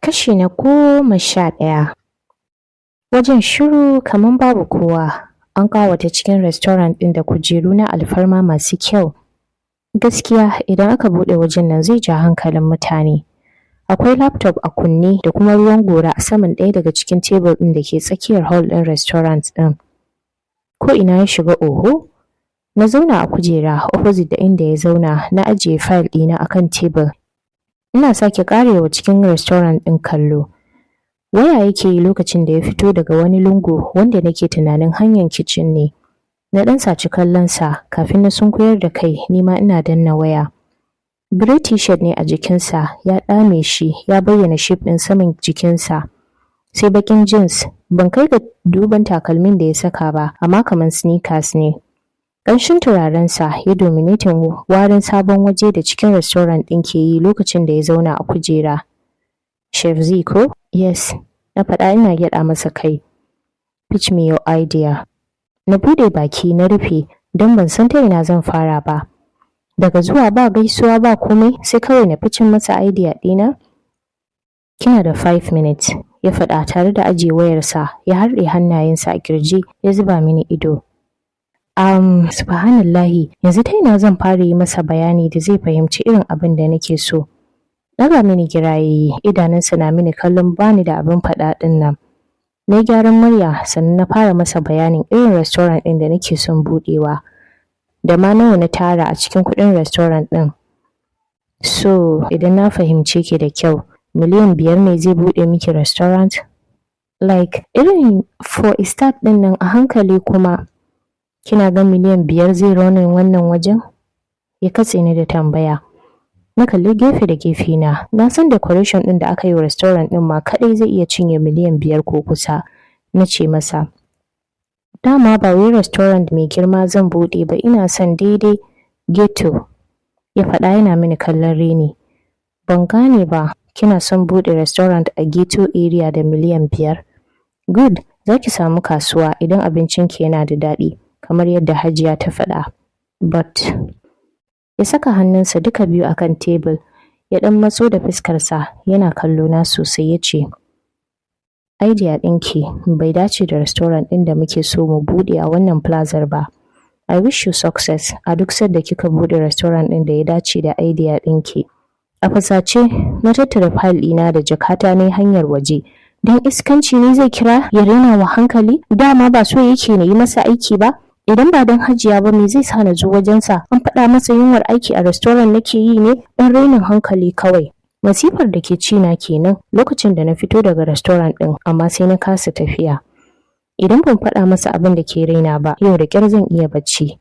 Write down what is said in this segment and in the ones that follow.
Kashi na 11. Wajen shiru kaman babu kowa. An ƙawata cikin restaurant ɗin da kujeru na alfarma masu kyau. Gaskiya idan aka buɗe wajen nan zai ja hankalin mutane. Akwai laptop a kunne da kuma ruwan gora a saman ɗaya daga cikin tebur ɗin da ke tsakiyar hall ɗin restaurant ɗin. Ko ina ya shiga oho? Na zauna a kujera opposite da inda ya zauna na ajiye file ɗina akan tebur. Ina sake ƙarewa cikin restaurant ɗin kallo. Waya yake yi lokacin da ya fito daga wani lungu wanda nake tunanin hanyar kitchen ne. Na ɗan saci kallonsa kafin na sunkuyar da kai nima ina danna waya. Grey t-shirt ne a jikinsa ya ɗame shi ya bayyana shape ɗin saman jikinsa. Sai baƙin jeans ban kai ga duban takalmin da ya saka ba amma kamar sneakers ne. Ƙanshin turarensa ya dominating warin sabon waje da cikin restaurant ɗin ke yi lokacin da ya zauna a kujera. Chef Zee ko? Yes, na faɗa ina gyaɗa masa kai. Pitch me your idea. Na bude baki na rufe don ban san ta ina zan fara ba. Daga zuwa ba gaisuwa ba komai sai kawai na ficin masa idea ɗina. Kina da 5 minutes, ya faɗa tare da ajiye wayarsa ya harɗe hannayensa a kirji ya zuba mini ido. Subhanallahi, yanzu ta ina zan fara yi masa bayani da zai fahimci irin abin da nake so. Ɗaga mini girayayi, idanunsa na mini kallon bani da abin faɗa ɗin nan. Na yi gyaran murya sannan na fara masa bayanin irin restaurant ɗin da nake son buɗewa da ma nawa na tara a cikin kuɗin restaurant ɗin. So, idan na fahimce ki da kyau, miliyan 5 ne zai buɗe miki restaurant? Like, irin for a start ɗin nan a hankali kuma. Kina ga miliyan 5 zai raunin wannan wajen? Ya katse ni da tambaya. Na kalli gefe da gefe na san decoration ɗin da aka yi wa restaurant ɗin ma kaɗai zai iya cinye miliyan 5 ko kusa. Na ce masa, dama ba wai restaurant mai girma zan buɗe ba ina son daidai ghetto. Ya faɗa yana mini kallon reni. Ban gane ba, kina son buɗe restaurant a ghetto area da miliyan 5? Good, za ki samu kasuwa idan abincinki yana da daɗi. Kamar yadda Hajiya ta faɗa. But ya saka hannunsa duka biyu akan tebul, ya ɗan matso da fuskarsa yana kallo na sosai ya ce, idea ɗinki bai dace da restaurant ɗin da muke so mu buɗe a wannan plazar ba. I wish you success a duk sadda kika buɗe restaurant ɗin da ya dace da idea ɗinki. A fasace na tattara file ɗina da jakata ne hanyar waje. Don iskanci ne zai kira ya raina wa hankali? Dama ba so yake na yi masa aiki ba? Idan ba don Hajiya ba me zai sa na zo wajensa? An faɗa masa yunwar aiki a restaurant nake yi ne? Ɗan rainin hankali kawai. Masifar da ke cina kenan lokacin da na fito daga restaurant ɗin amma sai na kasa tafiya. Idan ban faɗa masa abin da ke raina ba yau da ƙyar zan iya bacci.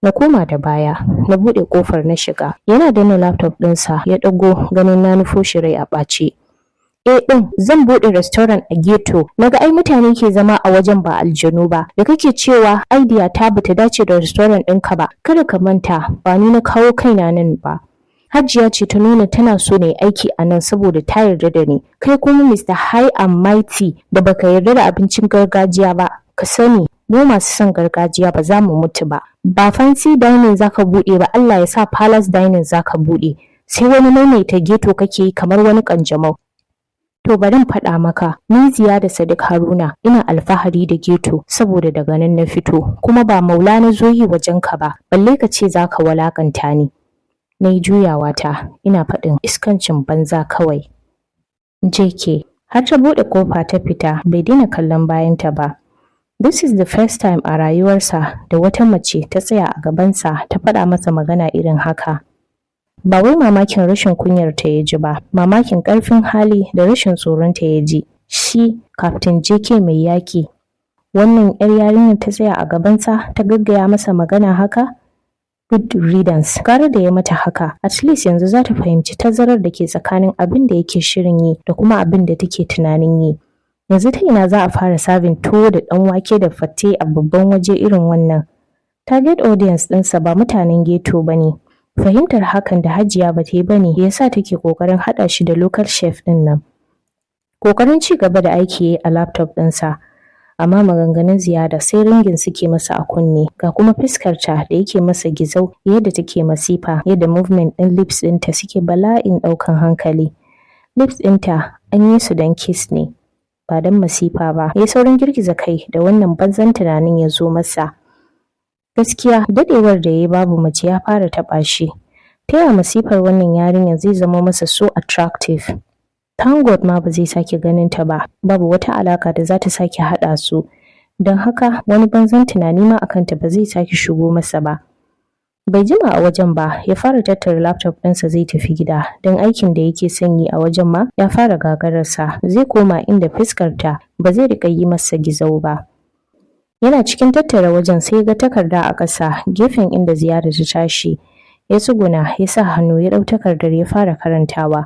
Na koma da baya, na buɗe ƙofar na shiga. Yana danna laptop ɗinsa ya ɗago ganin na nufo shi rai a ɓace. Ɗin zan buɗe restaurant a ghetto. Naga ai mutane ke zama a wajen ba aljanu ba. Da kake cewa idea ta bata dace da restaurant ɗinka ba. Kada ka manta ba ni na kawo kaina nan ba. Hajiya ce ta nuna tana so na yi aiki a nan saboda ta yarda da ni. Kai kuma Mr. High and Mighty da baka yarda da abincin gargajiya ba. Ka sani mu masu son gargajiya ba za mu mutu ba. Ba fancy dining zaka buɗe ba, Allah ya sa palace dining zaka buɗe. Sai wani maimaita ghetto kake yi kamar wani kanjamau. To bari in faɗa maka, ni Ziya da Sadiq Haruna ina alfahari da ghetto saboda daga nan na fito, kuma ba maula na zo yi wajenka ba, balle ka ce za ka walakanta ni. Na yi juyawa ta, ina faɗin iskancin banza kawai. JK, har ta buɗe kofa ta fita bai daina kallon bayanta ba. This is the first time a rayuwarsa da wata mace ta tsaya a gabansa ta faɗa masa magana irin haka. Ba wai mamakin rashin kunyar ta ya ji ba, mamakin ƙarfin hali da rashin tsoron ta ya ji. Shi, Captain JK mai yaƙi. Wannan 'yar yarinyar ta tsaya a gabansa ta gaggaya masa magana haka? Good riddance. Gara da ya mata haka, at least yanzu za ta fahimci tazarar da ke tsakanin abin da yake shirin yi da kuma abin da take tunanin yi. Yanzu ta ina za a fara sabin tuwo da ɗan wake da fate a babban waje irin wannan? Target audience ɗinsa ba mutanen ghetto ba ne. Fahimtar hakan da Hajiya ba ta yi ba ne ya sa take ƙoƙarin haɗa shi da local chef ɗin nan. Ƙoƙarin ci gaba da aiki ya yi a laptop ɗinsa, amma maganganun Ziyada sai ringin suke masa a kunne, ga kuma fuskarta da yake masa gizau yadda take masifa, yadda movement ɗin lips ɗinta suke bala'in ɗaukan hankali. Lips ɗinta an yi su don kiss ne, ba don masifa ba. Ya saurin girgiza kai da wannan banzan tunanin ya zo masa. Gaskiya dadewar da ya yi babu mace ya fara taɓa shi. Ta yaya masifar wannan yarinyar zai zama masa so attractive? Thank God ma ba zai sake ganin ta ba, babu wata alaka da za ta sake haɗa su. Don haka wani banzan tunani ma akan ta ba zai sake shigo masa ba. Bai jima a wajen ba, ya fara tattara laptop ɗinsa zai tafi gida, don aikin da yake son yi a wajen ma ya fara gagararsa. Zai koma inda fuskarta ba zai riƙa yi masa gizau ba. Yana cikin tattara wajen sai ya ga takarda a ƙasa gefen inda Ziyara ta tashi. Ya tsuguna ya sa hannu ya ɗau takardar ya fara karantawa.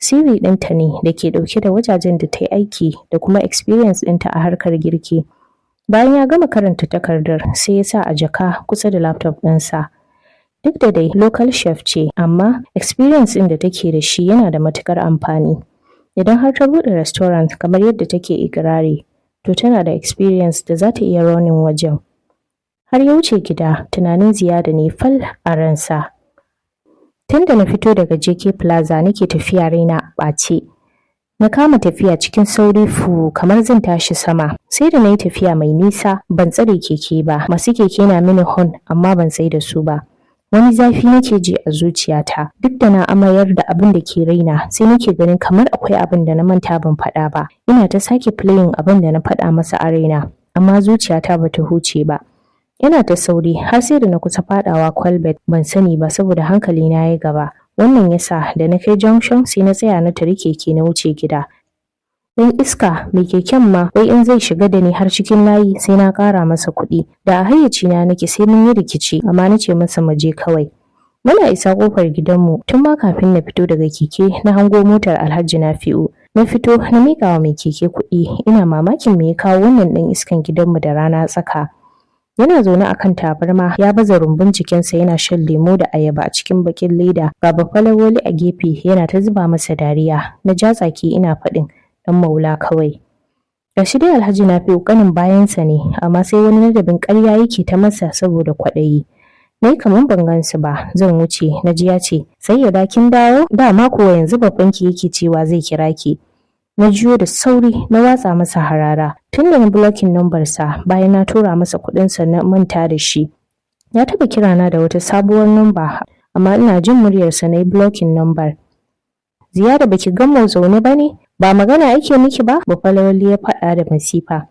CV ɗinta ne da ke ɗauke da wajajen da ta yi aiki da kuma experience ɗinta a harkar girki. Bayan ya gama karanta takardar sai ya sa a jaka kusa da laptop ɗinsa. Duk da dai local chef ce, amma experience ɗin da take da shi yana da matuƙar amfani. Idan har ta buɗe restaurant kamar yadda take ikirari, to tana da experience da za ta iya running wajen. Har ya wuce gida, tunanin Ziyada ne fal a ransa. Tunda na fito daga JK Plaza nake tafiya raina ɓace. Na kama tafiya cikin sauri kamar zan tashi sama. Sai da na yi tafiya mai nisa ban tsare keke ba. Masu keke na mini hon amma ban sai da su ba. Wani zafi nake ji a zuciyata. Duk da na amayar da abin da ke raina sai nake ganin kamar akwai abin da na manta ban faɗa ba. Ina ta sake playing abin da na faɗa masa a raina amma zuciyata bata huce ba. Ina ta sauri har sai da na kusa faɗawa kwalbet ban sani ba saboda hankali na ya gaba. Wannan yasa da na kai junction sai na tsaya na tari keke na wuce gida. Dan iska mai keken ma wai in zai shiga da ni har cikin layi sai na ƙara masa kuɗi. Da a hayyaci na nake sai mun yi rikici amma na ce masa mu je kawai. Muna isa ƙofar gidanmu tun ma kafin na fito daga keke na hango motar Alhaji Nafi'u. Na fito na miƙa wa mai keke kuɗi ina mamakin me ya kawo wannan ɗan iskan gidanmu da rana tsaka. Yana zaune akan tabarma ya baza rumbun jikinsa yana shan lemo da ayaba a cikin bakin leda. Baba Falawoli a gefe yana ta zuba masa dariya. Na ja tsaki ina faɗin dan maula kawai. Gashi dai Alhaji Nafi'u kanin bayansa ne amma sai wani ladabin ƙarya yake ta masa saboda kwaɗayi. Ni kaman ban gansu ba zan wuce na ji ya ce sai ya kin dawo dama kuwa yanzu babbanki yake cewa zai kira ki. Na jiyo da sauri na watsa masa harara tun da na blocking number sa bayan na tura masa kuɗin sa na manta da shi. Ya taɓa kirana da wata sabuwar number amma ina jin muryarsa na yi blocking number. Ziyara baki gama zaune ba ne? Ba magana ake miki ba? Bafalawali ya faɗa da masifa.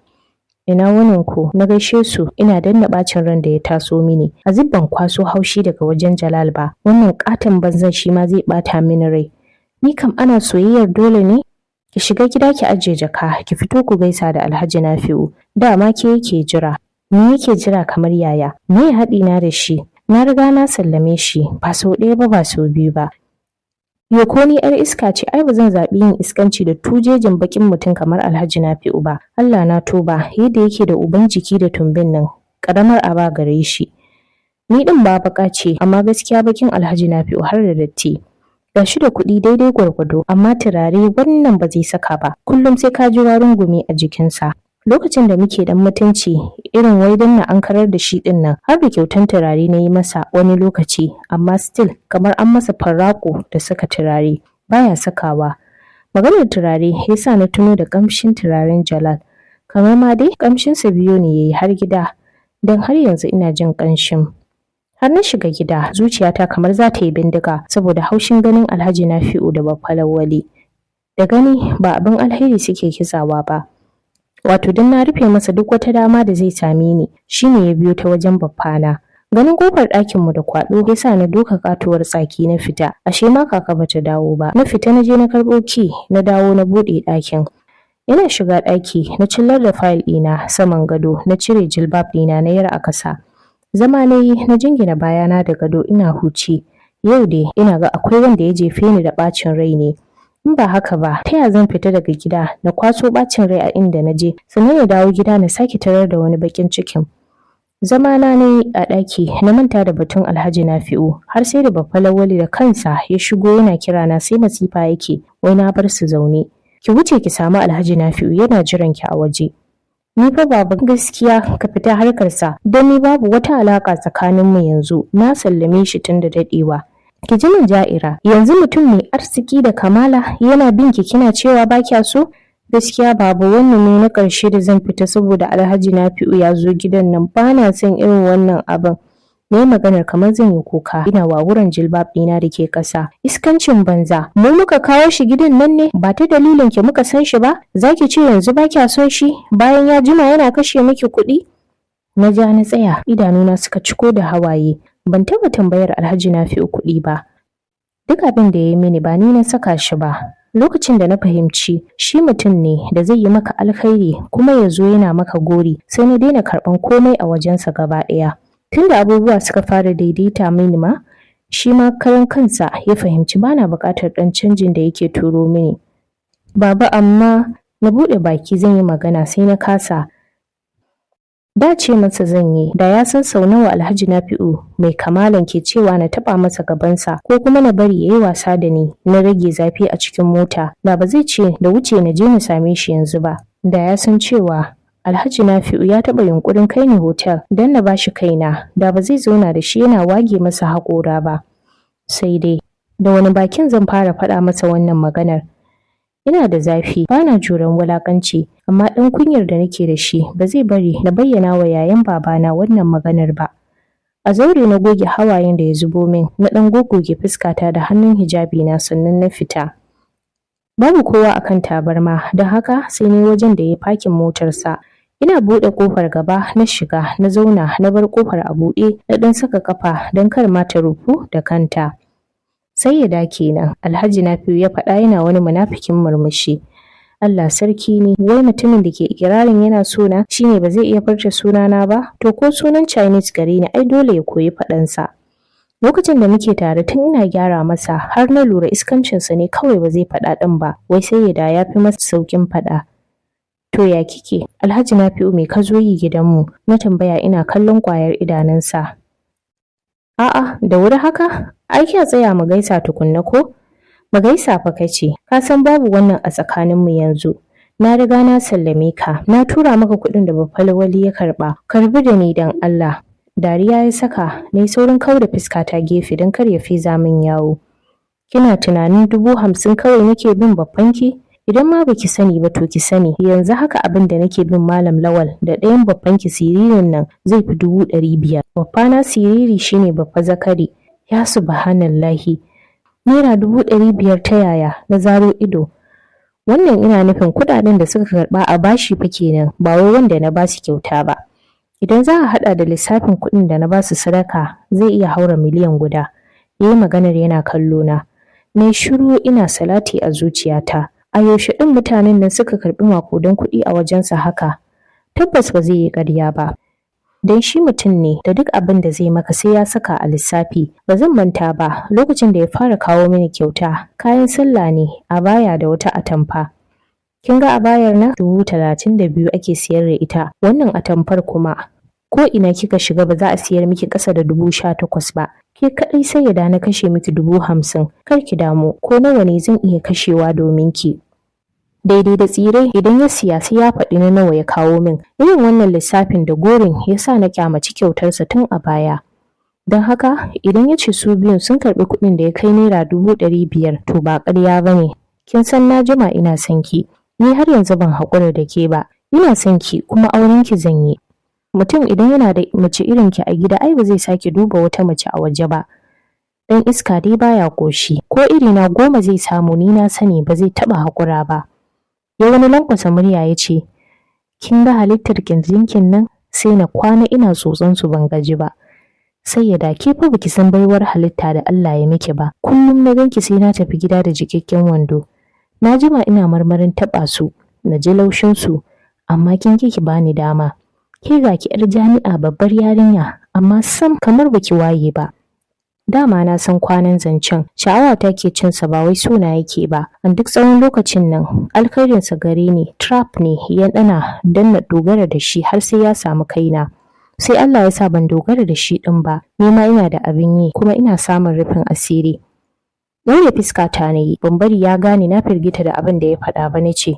Ina wunin ku na gaishe su ina danna bacin ran da ya taso mini. Azib ban kwaso haushi daga wajen Jalal ba. Wannan katon banzan shi ma zai bata mini rai. Ni kam ana soyayyar dole ne? Ki shiga gida ki ajiye jaka ki fito ku gaisa da Alhaji Nafi'u. Dama ke yake jira. Ni yake jira kamar yaya. Me ya haɗi na da shi? Na riga na sallame shi ba sau ɗaya ba ba sau biyu ba. Yo ko ni yar iska ce ai ba zan zaɓi yin iskanci da tujejin bakin mutum kamar Alhaji Nafi'u ba. Allah na tuba yadda yake da uban jiki da tumbin nan ƙaramar aba gare shi. Ni din ba baka ce amma gaskiya bakin Alhaji Nafi'u har da datti. Gashi da kuɗi daidai gwargwado amma turare wannan ba zai saka ba. Kullum sai ka ji warin gumi a jikinsa. Lokacin da muke dan mutunci irin wai dan na ankarar da shi din nan har da kyautan turare na yi masa wani lokaci amma still kamar an masa farrako da saka turare baya sakawa. Maganar turare yasa na tuno da kamshin turaren Jalal. Kamar ma dai kamshin sa biyo ne yayi har gida dan har yanzu ina jin kanshin. Har na shiga gida zuciyata kamar za ta yi bindiga saboda haushin ganin Alhaji Nafi'u da Bafalawali. Da gani ba abin alheri suke kitsawa ba. Wato don na rufe masa duk wata dama da zai same ni shine ya biyo ta wajen baffana. Ganin kofar ɗakinmu da kwaɗo ya sa na doka katuwar tsaki na fita. Ashe ma kaka bata dawo ba. Na fita na je na karɓo ki na dawo na buɗe ɗakin. Ina shiga ɗaki na cillar da fayil ɗina saman gado na cire jilbab ɗina na yar a ƙasa. Zama na yi na jingina bayana da gado ina huci. Yau dai ina ga akwai wanda ya jefe ni da ɓacin rai ne. In ba haka ba, ta ya zan fita daga gida na kwaso ɓacin rai a inda na je, sannan na dawo gida na sake tarar da wani baƙin cikin. Zama na ne a ɗaki na manta da batun Alhaji Nafi'u har sai da Bafalawali da kansa ya shigo yana kira na sai masifa yake wai na bar su zaune. Ki wuce ki samu Alhaji Nafi'u yana jiran ki a waje. Ni fa baba gaskiya ka fita harkarsa don ni babu wata alaka tsakaninmu yanzu na sallame shi tun da daɗewa. Ki ji min Ja'ira, yanzu mutum mai arziki da kamala yana bin ki kina cewa ba kya so? Gaskiya babu, wannan ne na ƙarshe da zan fita saboda Alhaji Nafi'u ya zo gidan nan, ba na son irin wannan abin. Na yi maganar kamar zan yi kuka, ina wawuran jilbab ɗina da ke ƙasa. Iskancin banza, mu muka kawo shi gidan nan ne, ba ta dalilin ki muka san shi ba? Za ki ce yanzu ba kya son shi bayan ya jima yana kashe miki kuɗi? Na ja na tsaya, idanuna suka ciko da hawaye. Ban taɓa tambayar Alhaji Nafi'u kuɗi ba. Duk abin da ya yi mini ba ni na saka shi ba. Lokacin da na fahimci shi mutum ne da zai yi maka alkhairi kuma ya zo yana maka gori, sai na daina karɓan komai a wajensa gaba ɗaya. Tunda abubuwa suka fara daidaita mini ma, shi ma karan kansa ya fahimci ba na buƙatar ɗan canjin da yake turo mini. Baba, amma na buɗe baki zan yi magana sai na kasa. Da ce masa zan yi, da ya san sau nawa Alhaji Nafi'u mai kamalan ke cewa na taɓa masa gabansa ko kuma na bari ya yi wasa da ni na rage zafi a cikin mota, da ba zai ce da wuce na je na same shi yanzu ba. Da ya san cewa Alhaji Nafi'u ya taɓa yunƙurin kai ni hotel don na bashi kaina, da ba zai zauna da shi yana wage masa haƙora ba. Sai dai, da wani bakin zan fara faɗa masa wannan maganar? Ina da zafi, ba na juran wulaƙanci, amma ɗan kunyar da nake da shi ba zai bari na bayyana wa yayan babana wannan maganar ba. A zaure na goge hawayen da ya zubo min, na ɗan goggoge fuskata da hannun hijabi na sannan na fita. Babu kowa akan tabarma, don haka sai ni wajen da ya fakin motarsa. Ina buɗe ƙofar gaba na shiga, na zauna, na bar ƙofar a buɗe, na ɗan saka ƙafa don kar ma ta rufu da kanta. Sai ya dake nan, Alhaji Nafi'u ya faɗa yana wani munafikin murmushi. Allah sarki ne, wai mutumin da ke ikirarin yana sona shine ba zai iya furta sunana ba? To ko sunan Chinese gare ni ai dole ya koyi faɗansa. Lokacin da muke tare tun ina gyara masa har na lura iskancinsa ne kawai ba zai faɗa ɗin ba, wai sai ya da ya fi masa sauƙin faɗa. To ya kike? Alhaji Nafi'u me ka zo yi gidanmu? Na tambaya ina kallon ƙwayar idanunsa. A'a, da wuri haka? Ai kya tsaya mu gaisa tukunna ko? Mu gaisa fa kace, ka san babu wannan a tsakaninmu yanzu. Na riga na sallame ka, na tura maka kuɗin da Bafalwali ya karɓa. Karbi da ni dan Allah. Dariya ya saka, na yi saurin kauda fuskata gefe don kar ya fiza min yawo. Kina tunanin 50,000 kawai nake bin babbanki? Idan ma baki sani ba to ki sani, yanzu haka abin da nake bin Malam Lawal da ɗayan babbanki siririn nan zai fi 500,000. Babbana siriri shine Baffa Zakari. Ya subhanallahi. Naira 500,000 ta yaya? Na zaro ido. Wannan ina nufin kuɗaɗen da suka karɓa a bashi fa kenan, ba wai wanda na basu kyauta ba. Idan za a haɗa da lissafin kuɗin da na basu sadaka, zai iya haura miliyan guda. Yayi maganar yana kallo na. Na shiru ina salati a zuciyata. A yaushe ɗin mutanen nan suka karɓi makudan kuɗi a wajensa haka? Tabbas ba zai yi ƙarya ba. Don shi mutum ne da duk abin da zai maka sai ya saka a lissafi. Ba zan manta ba lokacin da ya fara kawo mini kyauta, kayan sallah ne, abaya da wata atamfa. Kin ga abayar nan 32,000 ake siyar da ita. Wannan atamfar kuma ko ina kika shiga ba za a siyar miki ƙasa da 18,000 ba. Ke kaɗai sai ya da na kashe miki 50,000. Kar ki damu, ko nawa ne zan iya kashewa domin ki. Daidai da tsire idan ya siya sai ya faɗi na nawa ya kawo min. Irin wannan lissafin da gorin ya sa na kyamaci kyautarsa tun a baya. Don haka idan ya ce su biyun sun karɓi kuɗin da ya kai naira 500,000 to ba ƙarya ba ne. Kin san na jima ina son ki. Ni har yanzu ban haƙura da ke ba. Ina son ki kuma auren ki zan yi. Mutum idan yana da mace irin ki a gida ai ba zai sake duba wata mace a waje ba. Dan iska dai baya ƙoshi. Ko irina 10 zai samu ni na sani ba zai taɓa haƙura ba. Ya wani lankwasa murya ya ce, kin ga halittar ƙirjinkin nan sai na kwana ina tsotson su ban gaji ba. Sai ya dake fa baki san baiwar halitta da Allah ya miki ba. Kullum na ganki sai na tafi gida da jikakken wando. Na jima ina marmarin taɓa su, na ji laushin su, amma kin ki bani dama. Ke ga ki 'yar jami'a babbar yarinya, amma sam kamar baki waye ba. Dama na san kwanan zancen, sha'awa ta ke cinsa ba wai suna yake ba. An duk tsawon lokacin nan, alkhairinsa gare ni, trap ne ya ɗana don na dogara da shi har sai ya samu kaina. Sai Allah ya sa ban dogara da shi ɗin ba, ni ma ina da abin yi kuma ina samun rufin asiri. Ɗaure fuska ta na yi, ban bari ya gane na firgita da abin da ya faɗa ba na ce,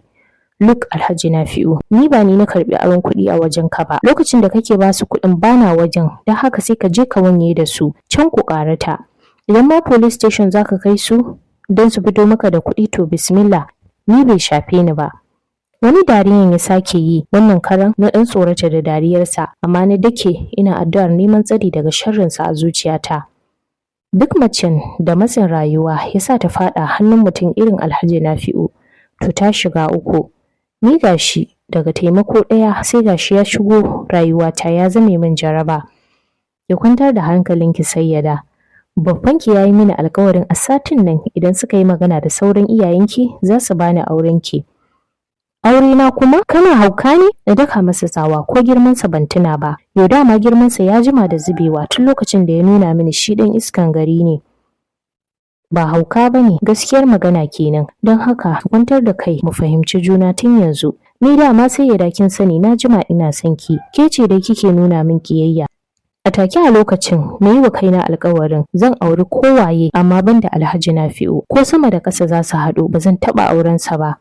Look Alhaji Nafi'u, ni ba ni na karɓi aron kuɗi a wajen ka ba. Lokacin da kake ba su kuɗin bana wajen, don haka sai ka je ka wanye da su, can ku ƙarata. Idan ma police station za ka kai su don su fito maka da kuɗi to bismillah, ni bai shafe ni ba. Wani dariyan ya sake yi, wannan karan na ɗan tsorata da dariyarsa, amma na dake ina addu'ar neman tsari daga sharrinsa a zuciyata. Duk macen da matsin rayuwa ya sa ta faɗa hannun mutum irin Alhaji Nafi'u, to ta shiga uku. Ni gashi daga taimako ɗaya sai gashi ya shigo rayuwata ya zame min jaraba. Ya kwantar da hankalinki Sayyada. Babbanki ya yi mini alkawarin a satin nan idan suka yi magana da sauran iyayenki za su bani aurenki. Aure na kuma kana hauka ne? Da daka masa tsawa ko girmansa ban tuna ba. Yau dama girmansa ya jima da zubewa tun lokacin da ya nuna mini shi ɗan iskan gari ne. Ba hauka ba ne, gaskiyar magana kenan. Don haka kwantar da kai mu fahimci juna tun yanzu. Ni dama sai ya kin sani na jima ina son ki. Ke ce dai kike nuna min kiyayya. A take a lokacin na yi wa kaina alkawarin zan auri kowaye amma ban da Alhaji Nafi'u. Ko sama da ƙasa za su haɗu ba zan taɓa aurensa ba.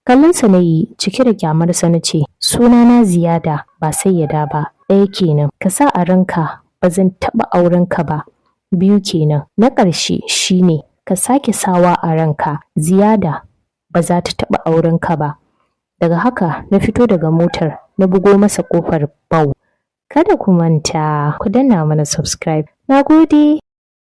Kallonsa na yi cike da kyamarsa na ce, sunana Ziyada ba Sayyada ba, ɗaya kenan. Ka sa a ranka ba zan taɓa aurenka ba. Biyu kenan. Na ƙarshe shine ka sake sawa a ranka Ziyada ba za ta taɓa aurenka ba. Daga haka na fito daga motar na bugo masa ƙofar bau. Kada ku manta ku danna mana subscribe. Na gode.